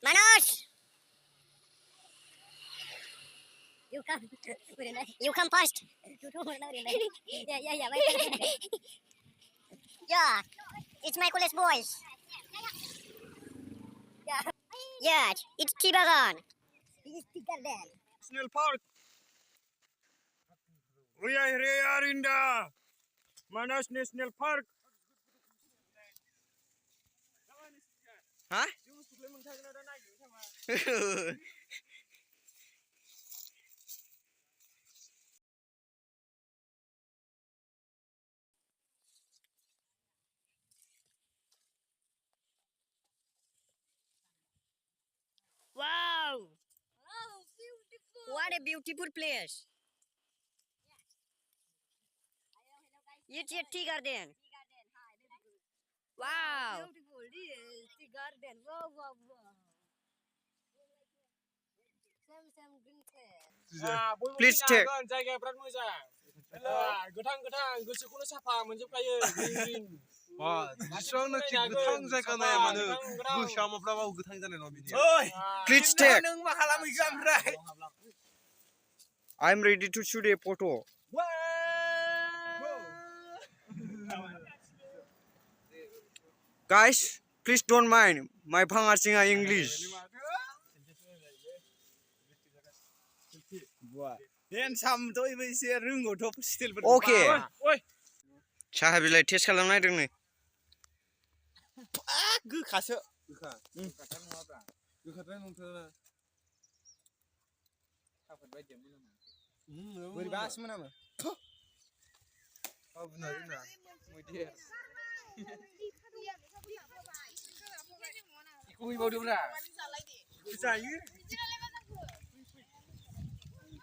Manoj, you come first. Yeah, it's my coolest boys. Yeah, it's Tibagan. National Park. We are here in the Manas National Park. Hah? Wow! What a beautiful place. It's a tea garden. Wow! Tea garden. Wow. Sam green clay. Please take. जायगाया बिराद मोजां गोथां गोसोखौनो साफा मोनजोबखायो green जेसेबांनाखि गोथां जायगा नाया मानो गोसोआ माब्लाबाबो गोथां जानाय नङा बिदि Please take. नों मा खालामहैखो ओमफ्राय I'm ready to shoot a photo. Guys, please don't mind. My Bhangasing English. हेन्डसामथ' इबो एसे रोंगौथ' स्टिलफोर Okay. साहा बिलाइ टेस्ट खालामनो नागिरदों नै गोखासो गोखाद्राय नंथारा बोरैबासो मोनामो बेखौ हैबावदोब्रा जायो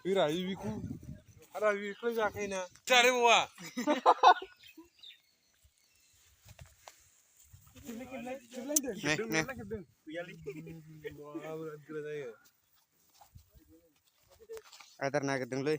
होरा बेखौ आरो बेखौ जाखायोना जानो बावा आदार नागिरदोंलै